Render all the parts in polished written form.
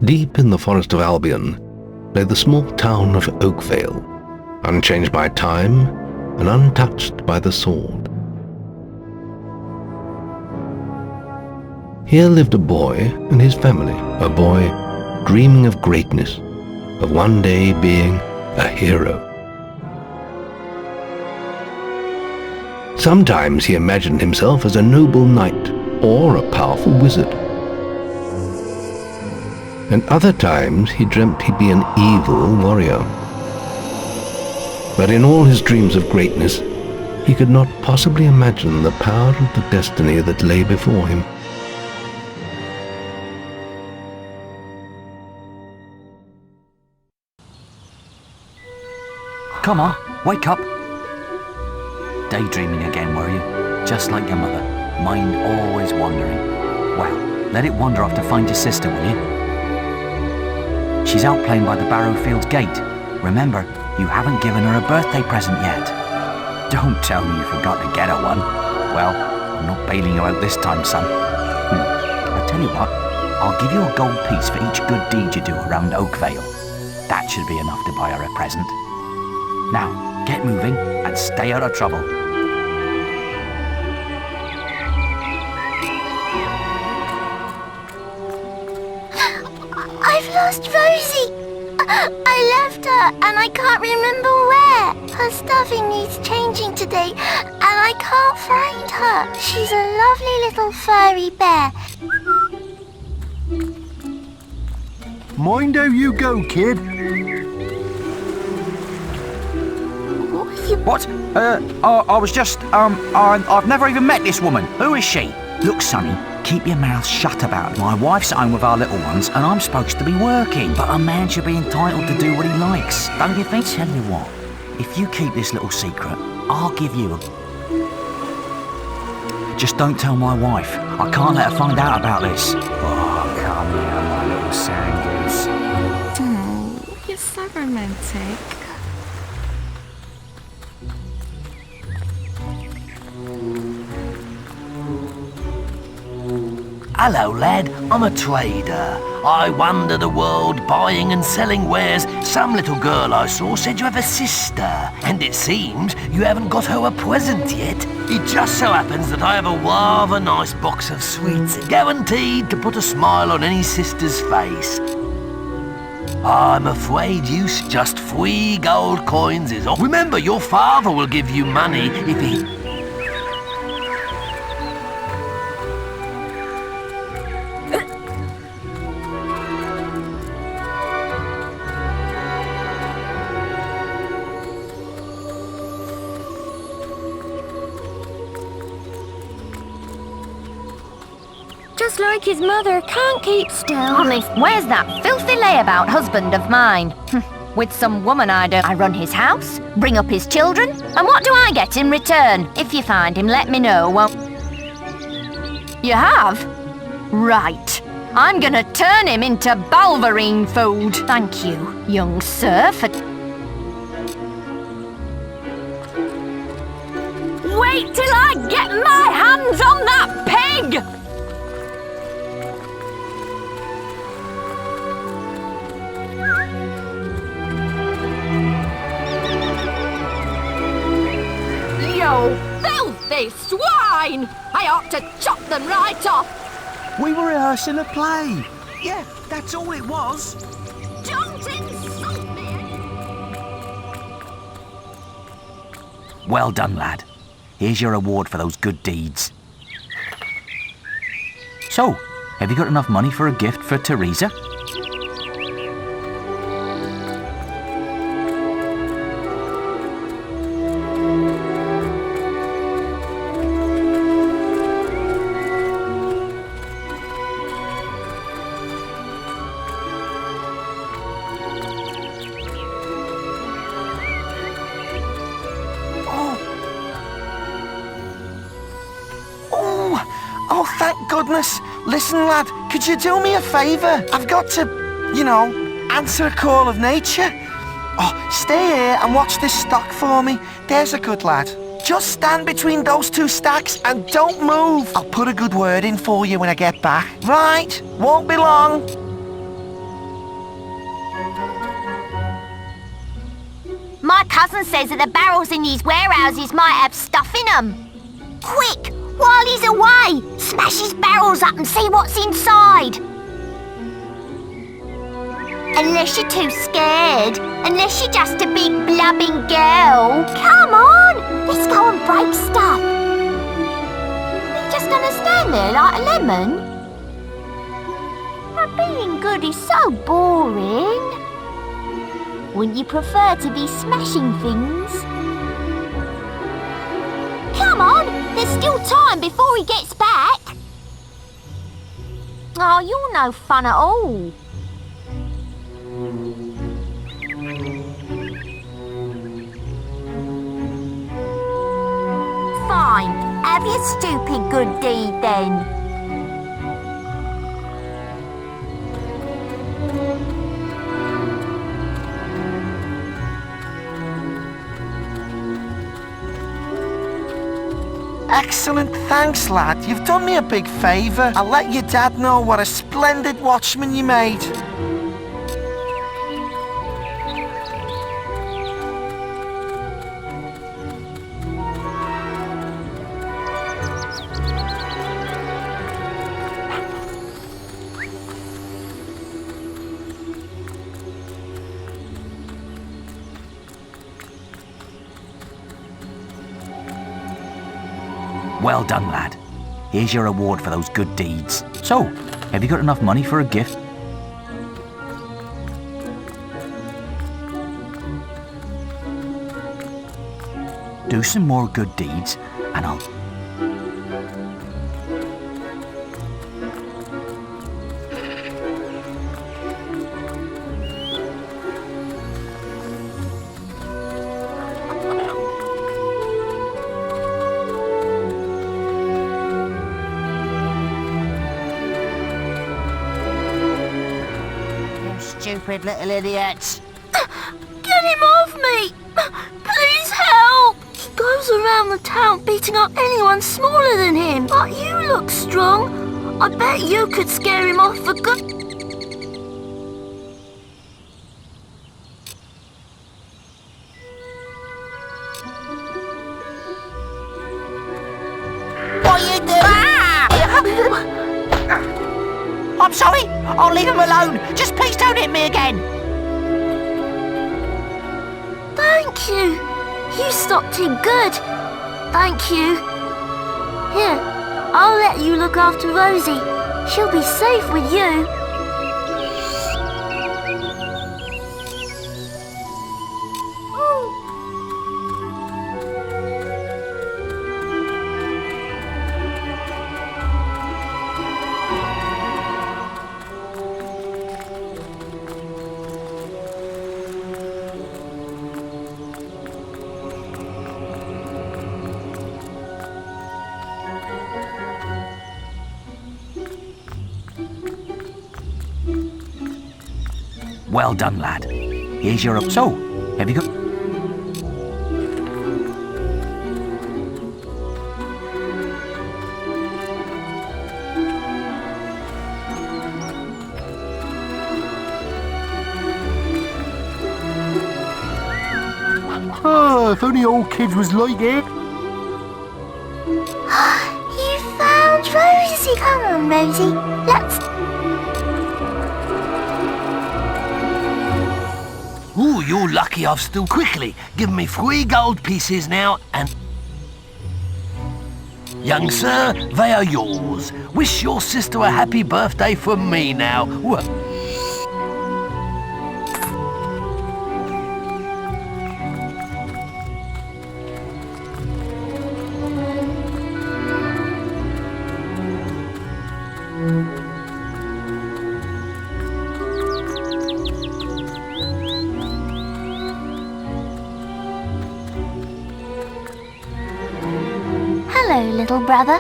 Deep in the forest of Albion lay the small town of Oakvale, unchanged by time and untouched by the sword. Here lived a boy and his family, a boy dreaming of greatness, of one day being a hero. Sometimes he imagined himself as a noble knight or a powerful wizard. And other times he dreamt he'd be an evil warrior. But in all his dreams of greatness, he could not possibly imagine the power of the destiny that lay before him. Come on, wake up. Daydreaming again, were you? Just like your mother, mind always wandering. Well, let it wander off to find your sister, will you? She's out playing by the Barrowfields gate. Remember, you haven't given her a birthday present yet. Don't tell me you forgot to get her one. Well, I'm not bailing you out this time, son. I'll tell you what, I'll give you a gold piece for each good deed you do around Oakvale. That should be enough to buy her a present. Now, get moving and stay out of trouble. I've lost Rosie. I left her and I can't remember where. Her stuffing needs changing today and I can't find her. She's a lovely little furry bear. Mind how you go, kid. What? I was just, I've never even met this woman. Who is she? Look, Sonny, keep your mouth shut about it. My wife's at home with our little ones, and I'm supposed to be working. But a man should be entitled to do what he likes, don't you think? Tell you what, if you keep this little secret, I'll give you a... Just don't tell my wife. I can't let her find out about this. Oh, come here, my little sand goose. Oh, you're so romantic. Hello, lad. I'm a trader. I wander the world buying and selling wares. Some little girl I saw said you have a sister, and it seems you haven't got her a present yet. It just so happens that I have a rather nice box of sweets, guaranteed to put a smile on any sister's face. I'm afraid just 3 gold coins is all. Remember, your father will give you money if he... Just like his mother, can't keep still. Honest, where's that filthy layabout husband of mine? With some woman I run his house, bring up his children, and what do I get in return? If you find him, let me know, won't... You have? Right. I'm gonna turn him into balverine food. Thank you, young sir, for... Wait till I get my hands on that pig! You filthy swine! I ought to chop them right off! We were rehearsing a play. Yeah, that's all it was. Don't insult me! Well done, lad. Here's your reward for those good deeds. So, have you got enough money for a gift for Teresa? Oh, thank goodness. Listen, lad, could you do me a favour? I've got to, answer a call of nature. Oh, stay here and watch this stock for me. There's a good lad. Just stand between those 2 stacks and don't move. I'll put a good word in for you when I get back. Right, won't be long. My cousin says that the barrels in these warehouses might have stuff in them. Quick, while he's away, smash his barrels up and see what's inside. Unless you're too scared. Unless you're just a big blubbing girl. Come on, let's go and break stuff. You're just gonna stand there like a lemon? But being good is so boring. Wouldn't you prefer to be smashing things? Come on, there's still time before he gets back. Oh, you're no fun at all. Fine, have your stupid good deed then. Excellent, thanks, lad. You've done me a big favour. I'll let your dad know what a splendid watchman you made. Well done, lad. Here's your reward for those good deeds. So, have you got enough money for a gift? Do some more good deeds, and I'll... Stupid little idiots. Get him off me! Please help! He goes around the town beating up anyone smaller than him. But you look strong. I bet you could scare him off for good. What are you doing? I'm sorry. I'll leave him alone. Just please don't hit me again. Thank you. You stopped him good. Thank you. Here, I'll let you look after Rosie. She'll be safe with you. Well done, lad. Here's your... So, have you got... Oh, if only old kids was like it. You found Rosie. Come on, Rosie. Let's... Ooh, you're lucky I've still quickly. Give me 3 gold pieces now and... Young sir, they are yours. Wish your sister a happy birthday from me now. Hello, little brother.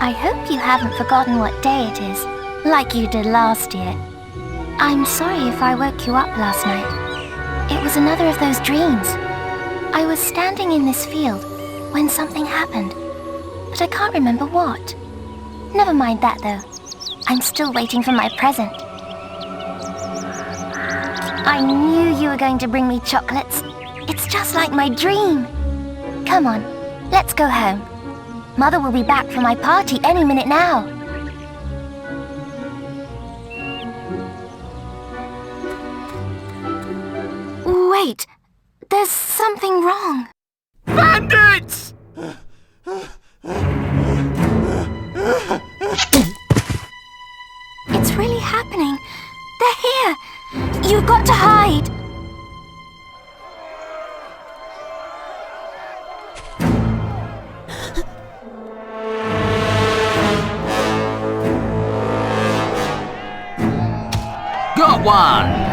I hope you haven't forgotten what day it is, like you did last year. I'm sorry if I woke you up last night. It was another of those dreams. I was standing in this field when something happened, but I can't remember what. Never mind that, though. I'm still waiting for my present. I knew you were going to bring me chocolates. It's just like my dream. Come on, let's go home. Mother will be back for my party any minute now. Wait, there's something wrong. Bandits! It's really happening. They're here. You've got to hide. Got one!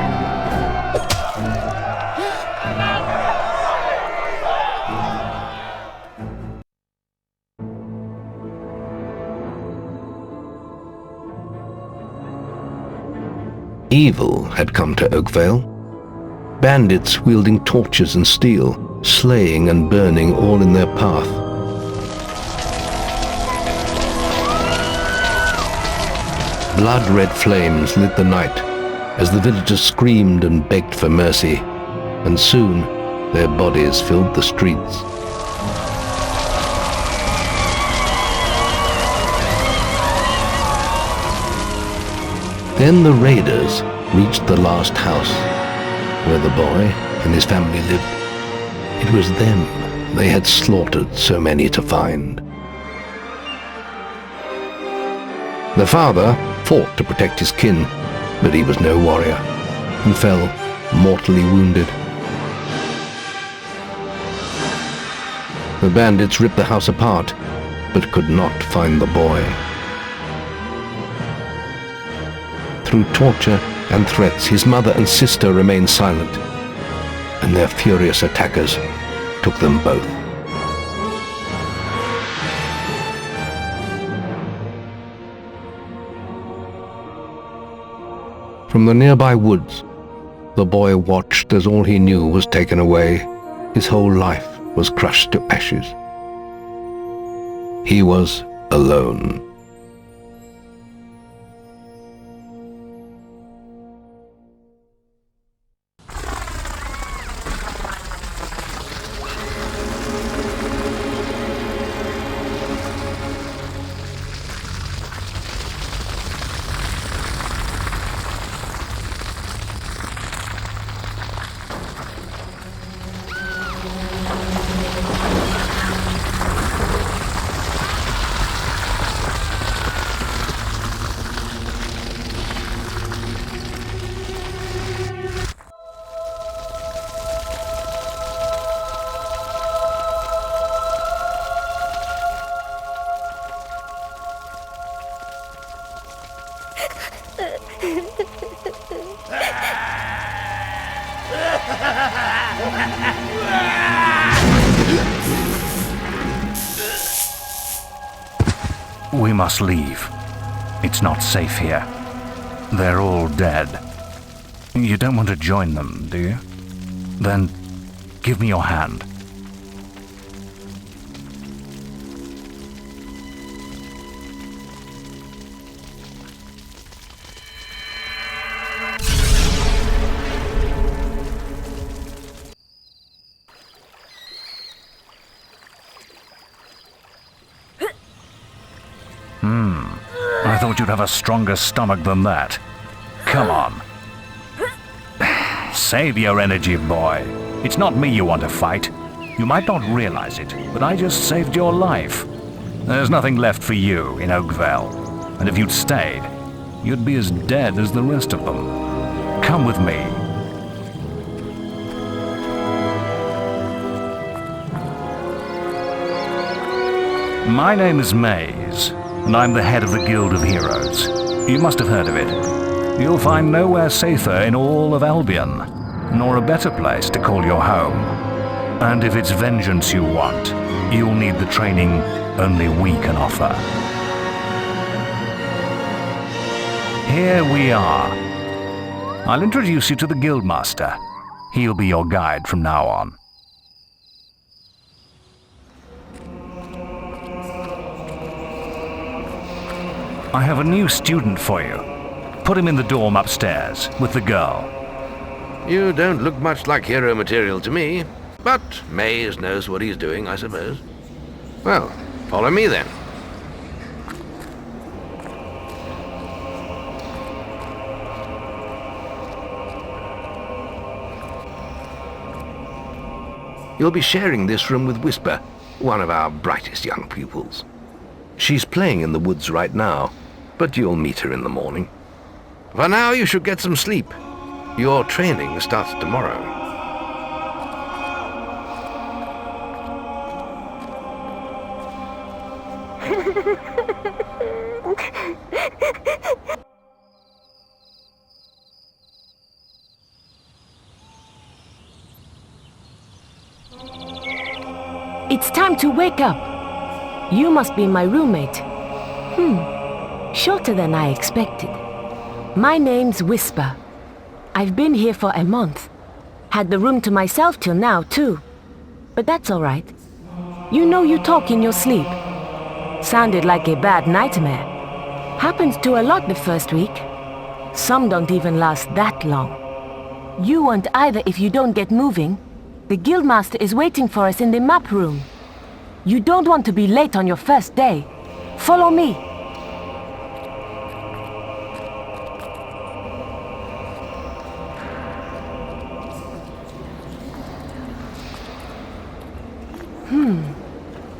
Evil had come to Oakvale. Bandits wielding torches and steel, slaying and burning all in their path. Blood-red flames lit the night as the villagers screamed and begged for mercy, and soon their bodies filled the streets. Then the raiders reached the last house, where the boy and his family lived. It was them they had slaughtered so many to find. The father fought to protect his kin, but he was no warrior, and fell mortally wounded. The bandits ripped the house apart, but could not find the boy. Through torture and threats, his mother and sister remained silent, and their furious attackers took them both. From the nearby woods, the boy watched as all he knew was taken away. His whole life was crushed to ashes. He was alone. We must leave. It's not safe here. They're all dead. You don't want to join them, do you? Then give me your hand. I thought you'd have a stronger stomach than that. Come on. Save your energy, boy. It's not me you want to fight. You might not realize it, but I just saved your life. There's nothing left for you in Oakvale. And if you'd stayed, you'd be as dead as the rest of them. Come with me. My name is Maze, and I'm the head of the Guild of Heroes. You must have heard of it. You'll find nowhere safer in all of Albion, nor a better place to call your home. And if it's vengeance you want, you'll need the training only we can offer. Here we are. I'll introduce you to the Guildmaster. He'll be your guide from now on. I have a new student for you. Put him in the dorm upstairs with the girl. You don't look much like hero material to me. But Maze knows what he's doing, I suppose. Well, follow me then. You'll be sharing this room with Whisper, one of our brightest young pupils. She's playing in the woods right now, but you'll meet her in the morning. For now, you should get some sleep. Your training starts tomorrow. It's time to wake up. You must be my roommate. Shorter than I expected. My name's Whisper. I've been here for a month. Had the room to myself till now, too. But that's all right. You know you talk in your sleep. Sounded like a bad nightmare. Happens to a lot the first week. Some don't even last that long. You won't either if you don't get moving. The Guildmaster is waiting for us in the map room. You don't want to be late on your first day. Follow me.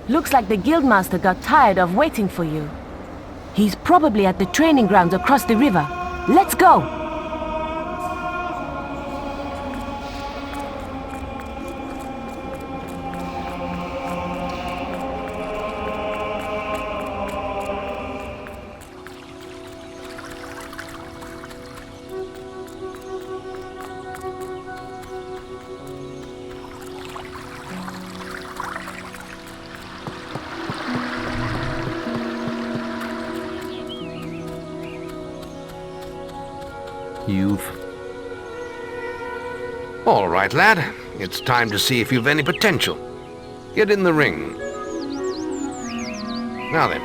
Looks like the Guildmaster got tired of waiting for you. He's probably at the training grounds across the river. Let's go! All right, lad. It's time to see if you've any potential. Get in the ring. Now then,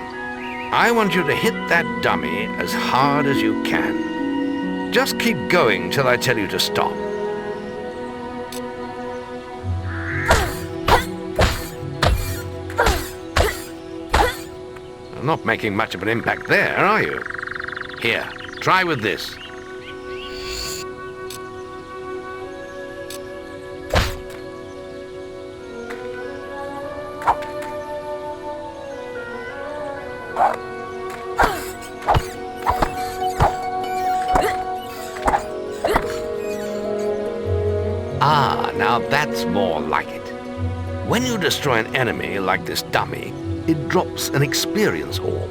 I want you to hit that dummy as hard as you can. Just keep going till I tell you to stop. You're not making much of an impact there, are you? Here, try with this. Now that's more like it. When you destroy an enemy like this dummy, it drops an experience orb.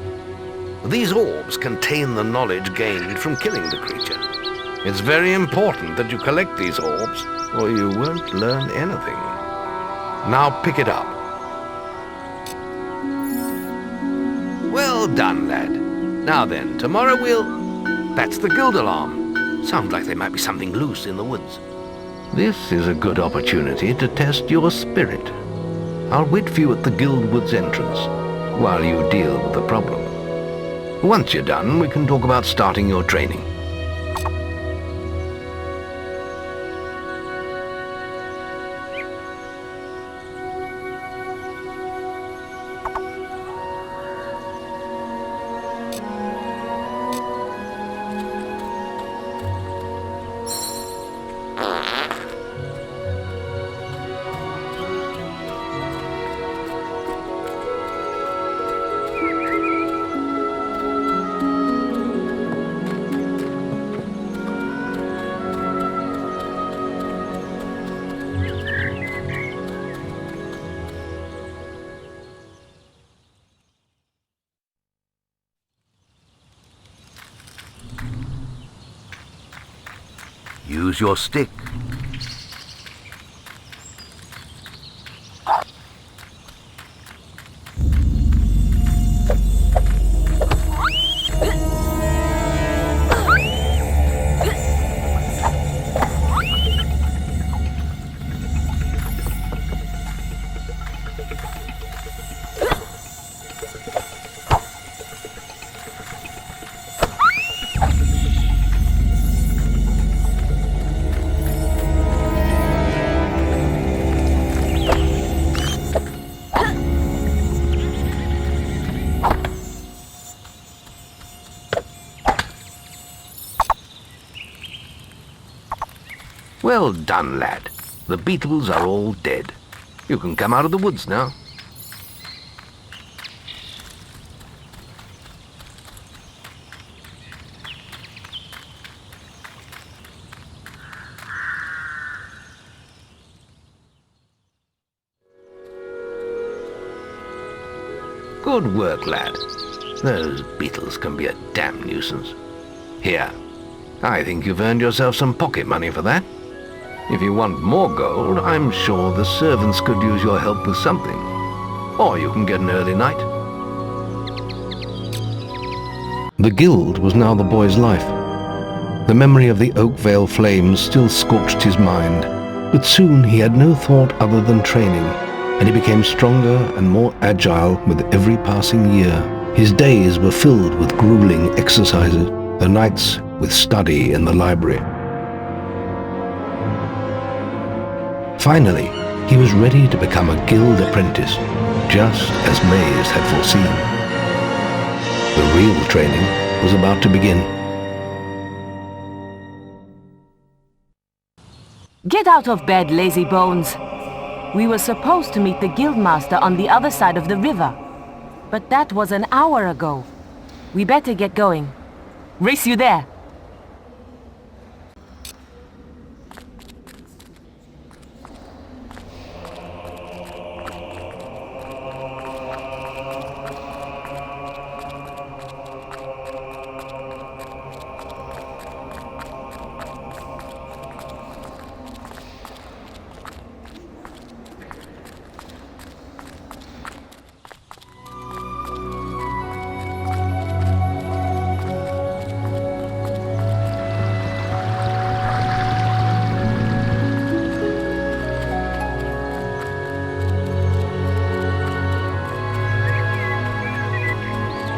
These orbs contain the knowledge gained from killing the creature. It's very important that you collect these orbs, or you won't learn anything. Now pick it up. Well done, lad. Now then, tomorrow That's the guild alarm. Sounds like there might be something loose in the woods. This is a good opportunity to test your spirit. I'll wait for you at the guild woods entrance while you deal with the problem. Once you're done, we can talk about starting your training. Use your stick. Well done, lad. The beetles are all dead. You can come out of the woods now. Good work, lad. Those beetles can be a damn nuisance. Here, I think you've earned yourself some pocket money for that. If you want more gold, I'm sure the servants could use your help with something. Or you can get an early night. The guild was now the boy's life. The memory of the Oakvale flames still scorched his mind, but soon he had no thought other than training, and he became stronger and more agile with every passing year. His days were filled with grueling exercises, the nights with study in the library. Finally, he was ready to become a guild apprentice, just as Maze had foreseen. The real training was about to begin. Get out of bed, lazy bones. We were supposed to meet the guildmaster on the other side of the river. But that was an hour ago. We better get going. Race you there.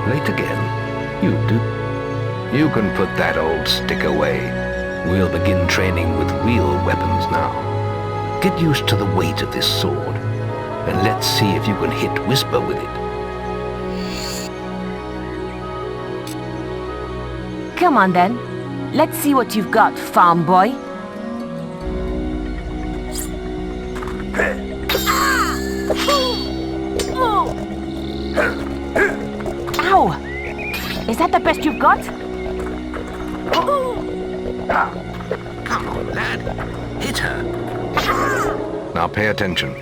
Late again? You do. You can put that old stick away. We'll begin training with real weapons now. Get used to the weight of this sword, and let's see if you can hit Whisper with it. Come on then. Let's see what you've got, farm boy. Ow! Is that the best you've got? Come on, lad. Hit her. Now pay attention.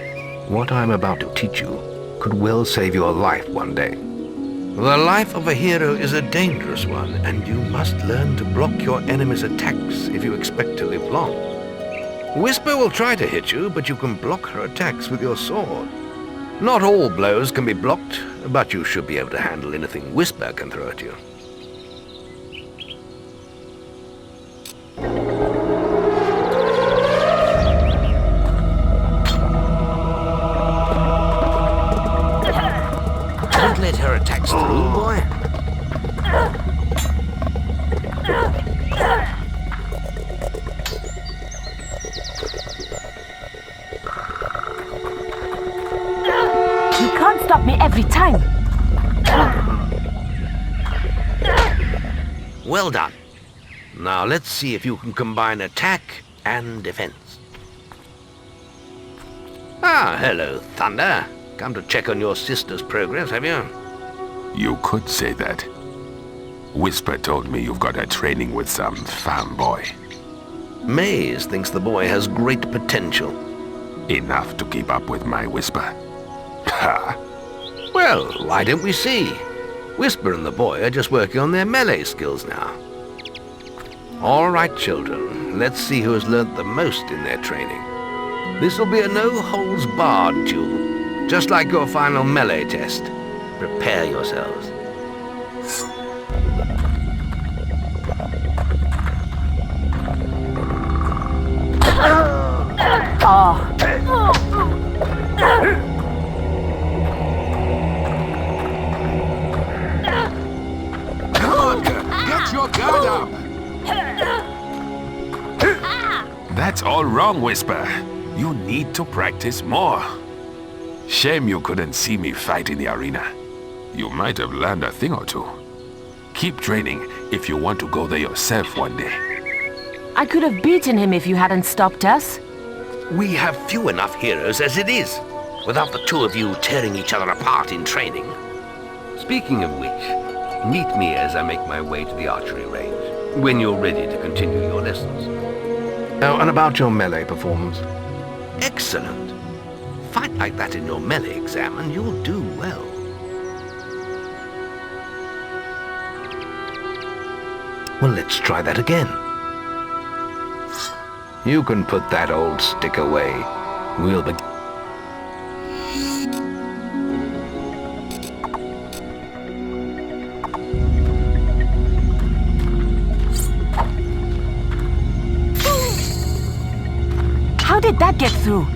What I'm about to teach you could well save your life one day. The life of a hero is a dangerous one, and you must learn to block your enemy's attacks if you expect to live long. Whisper will try to hit you, but you can block her attacks with your sword. Not all blows can be blocked, but you should be able to handle anything Whisper can throw at you. Don't let her attacks through, boy. You can't stop me every time. Well done. Now let's see if you can combine attack and defense. Ah, hello, Thunder. Come to check on your sister's progress, have you? You could say that. Whisper told me you've got her training with some farm boy. Maze thinks the boy has great potential. Enough to keep up with my Whisper. Ha! Well, why don't we see? Whisper and the boy are just working on their melee skills now. All right, children, let's see who has learnt the most in their training. This will be a no-holds-barred duel, just like your final melee test. Prepare yourselves. Get your guard up! That's all wrong, Whisper. You need to practice more. Shame you couldn't see me fight in the arena. You might have learned a thing or two. Keep training if you want to go there yourself one day. I could have beaten him if you hadn't stopped us. We have few enough heroes as it is, without the two of you tearing each other apart in training. Speaking of which, meet me as I make my way to the archery range, when you're ready to continue your lessons. Oh, and about your melee performance? Excellent. Fight like that in your melee exam and you'll do well. Well, let's try that again. You can put that old stick away. We'll be... How did that get through?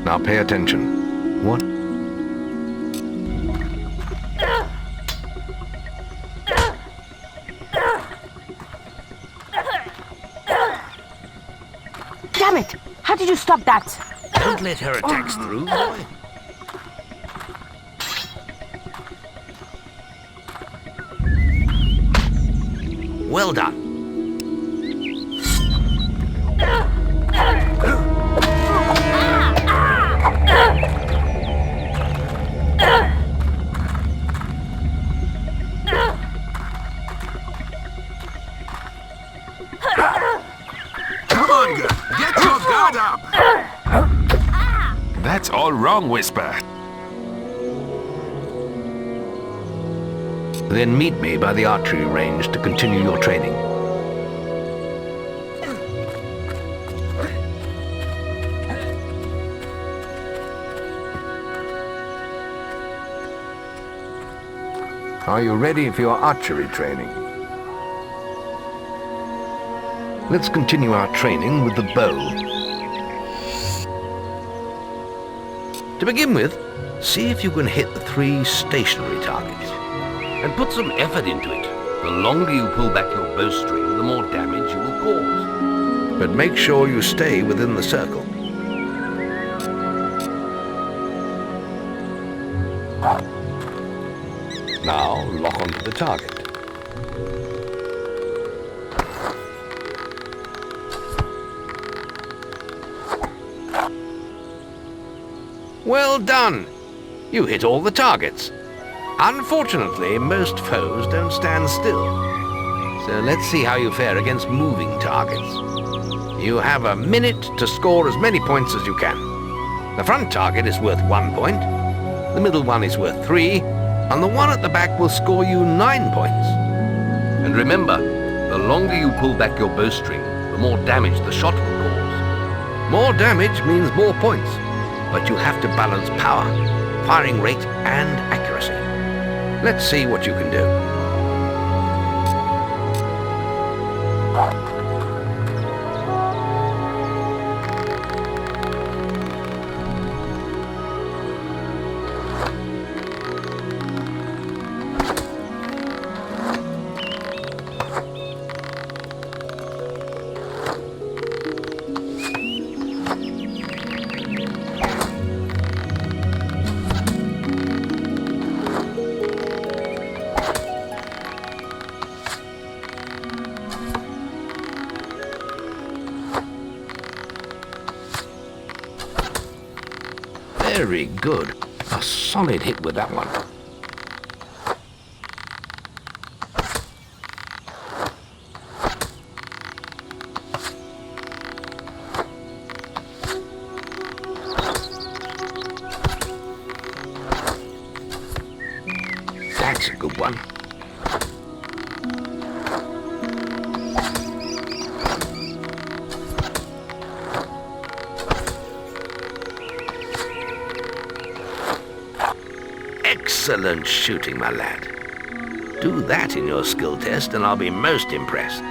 Now pay attention. What? Damn it! How did you stop that? Don't let her attacks through, boy. Well done. Come on, girl. Get your guard up. That's all wrong, Whisper. Then meet me by the archery range to continue your training. Are you ready for your archery training? Let's continue our training with the bow. To begin with, see if you can hit the 3 stationary targets. And put some effort into it. The longer you pull back your bowstring, the more damage you will cause. But make sure you stay within the circle. Now lock onto the target. Well done! You hit all the targets. Unfortunately, most foes don't stand still. So let's see how you fare against moving targets. You have a minute to score as many points as you can. The front target is worth 1 point, the middle one is worth 3, and the one at the back will score you 9 points. And remember, the longer you pull back your bowstring, the more damage the shot will cause. More damage means more points, but you have to balance power, firing rate, and accuracy. Let's see what you can do. Very good. A solid hit with that one. That's a good one. Excellent shooting, my lad. Do that in your skill test and I'll be most impressed.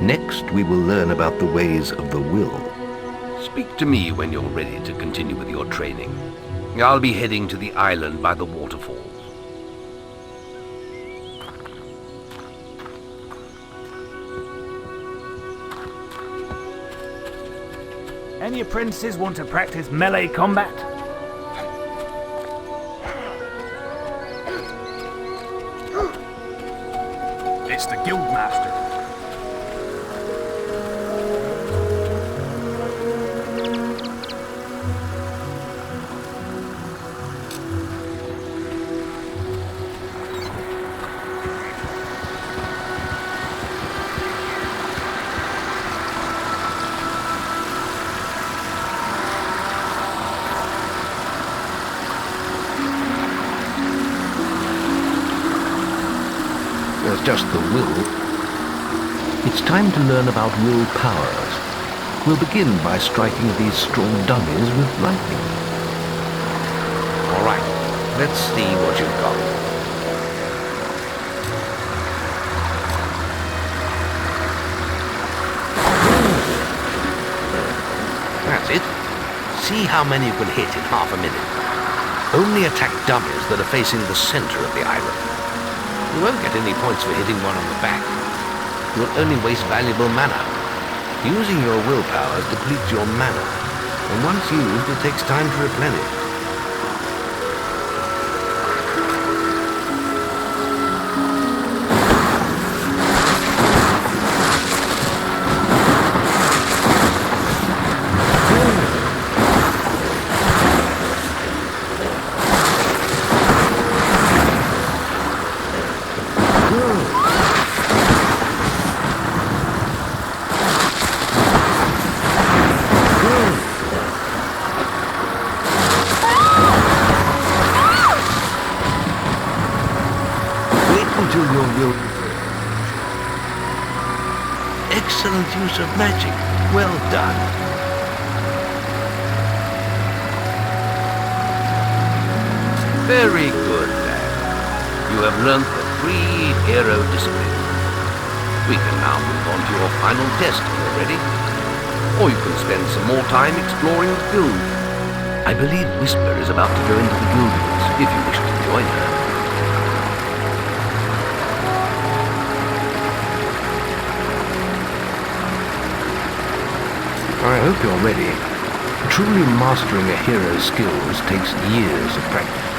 Next, we will learn about the ways of the will. Speak to me when you're ready to continue with your training. I'll be heading to the island by the waterfalls. Any apprentices want to practice melee combat? just the will. It's time to learn about will powers. We'll begin by striking these strong dummies with lightning. All right, let's see what you've got. That's it. See how many you can hit in half a minute. Only attack dummies that are facing the center of the island. You won't get any points for hitting one on the back. You'll only waste valuable mana. Using your willpower depletes your mana, and once used, it takes time to replenish. Excellent use of magic. Well done. Very good, lad. You have learnt the 3 hero disciplines. We can now move on to your final test if you're ready. Or you can spend some more time exploring the guild. I believe Whisper is about to go into the guild woods if you wish to join her. I hope you're ready. Truly mastering a hero's skills takes years of practice.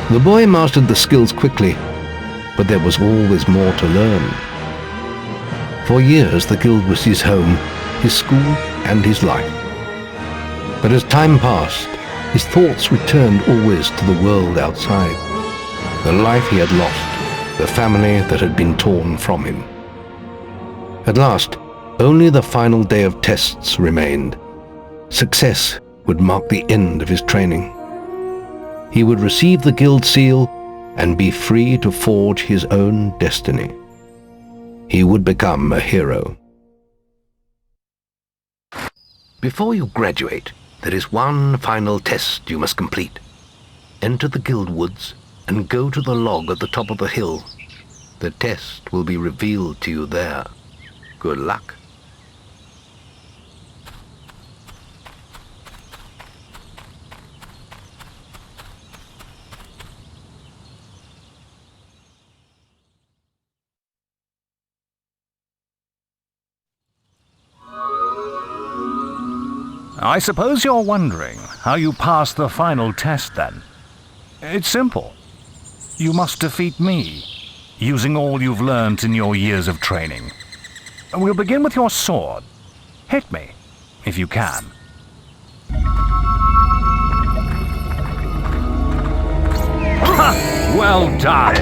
The boy mastered the skills quickly, but there was always more to learn. For years the guild was his home, his school, and his life. But as time passed, his thoughts returned always to the world outside, the life he had lost, the family that had been torn from him. At last, only the final day of tests remained. Success would mark the end of his training. He would receive the guild seal and be free to forge his own destiny. He would become a hero. Before you graduate, there is one final test you must complete. Enter the guild woods and go to the log at the top of the hill. The test will be revealed to you there. Good luck. I suppose you're wondering how you pass the final test then. It's simple. You must defeat me, using all you've learnt in your years of training. We'll begin with your sword. Hit me, if you can. Well done!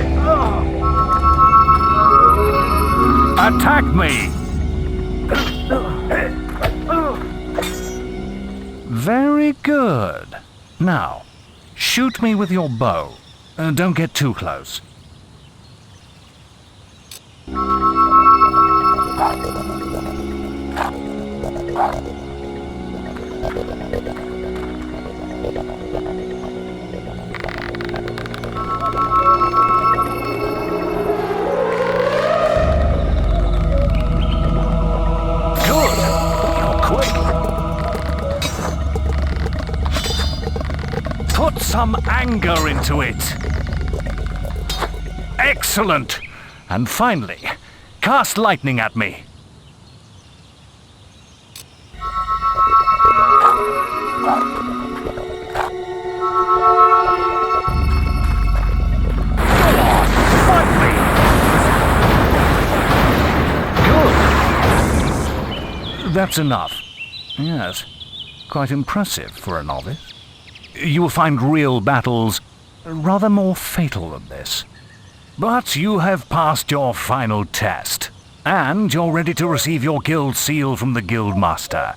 Attack me! Very good. Now, shoot me with your bow. Don't get too close. Put some anger into it. Excellent. And finally, cast lightning at me. Good. That's enough. Yes, quite impressive for a novice. You will find real battles rather more fatal than this. But you have passed your final test, and you're ready to receive your guild seal from the guild master.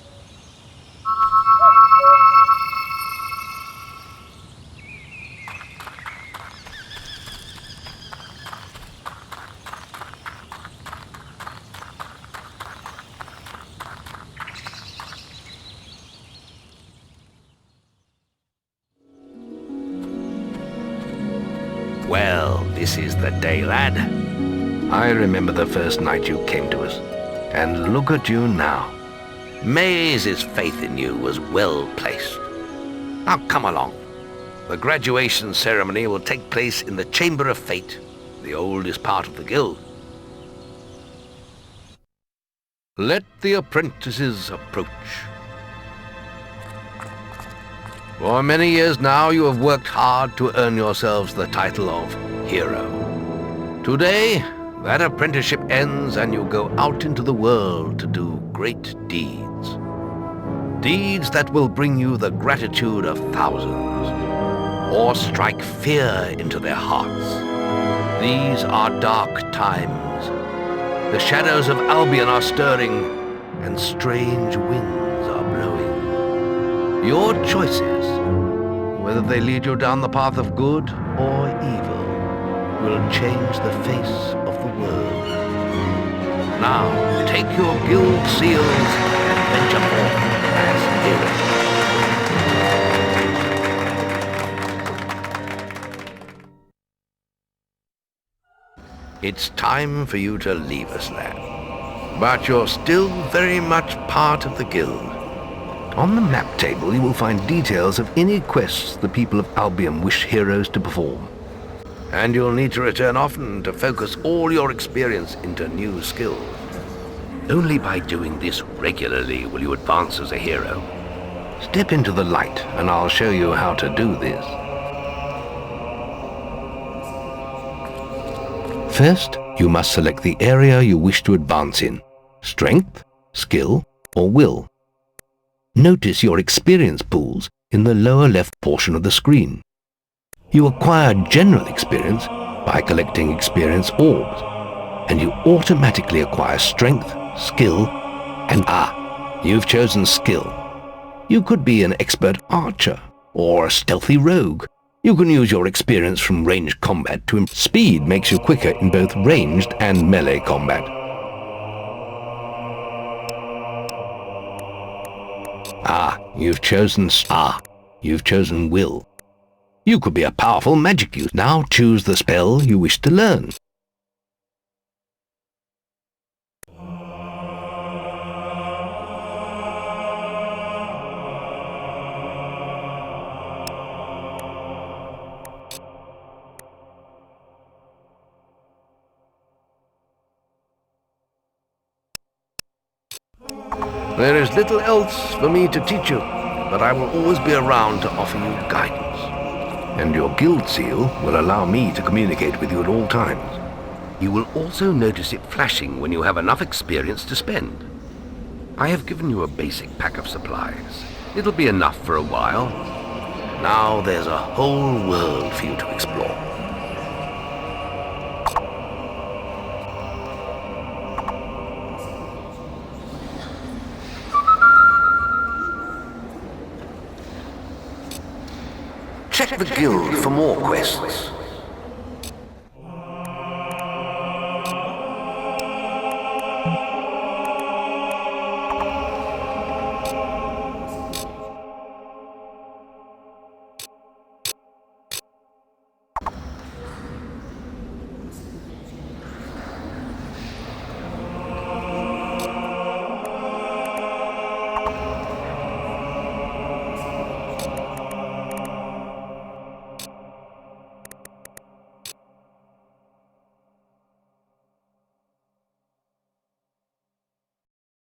Well, this is the day, lad. I remember the first night you came to us. And look at you now. Maze's faith in you was well placed. Now come along. The graduation ceremony will take place in the Chamber of Fate, the oldest part of the guild. Let the apprentices approach. For many years now you have worked hard to earn yourselves the title of hero. Today, that apprenticeship ends and you go out into the world to do great deeds. Deeds that will bring you the gratitude of thousands, or strike fear into their hearts. These are dark times. The shadows of Albion are stirring, and strange winds are blowing. Your choices, whether they lead you down the path of good or evil, will change the face of the world. Now, take your guild seals and venture forth as heroes. It's time for you to leave us, lad. But you're still very much part of the guild. On the map table, you will find details of any quests the people of Albion wish heroes to perform. And you'll need to return often to focus all your experience into new skills. Only by doing this regularly will you advance as a hero. Step into the light, and I'll show you how to do this. First, you must select the area you wish to advance in: strength, skill, or will. Notice your experience pools in the lower left portion of the screen. You acquire general experience by collecting experience orbs, and you automatically acquire strength, skill, and you've chosen skill. You could be an expert archer or a stealthy rogue. You can use your experience from ranged combat to speed makes you quicker in both ranged and melee combat. You've chosen will. You could be a powerful magic user. Now choose the spell you wish to learn. There is little else for me to teach you, but I will always be around to offer you guidance. And your guild seal will allow me to communicate with you at all times. You will also notice it flashing when you have enough experience to spend. I have given you a basic pack of supplies. It'll be enough for a while. Now there's a whole world for you to explore. Check the guild for more quests.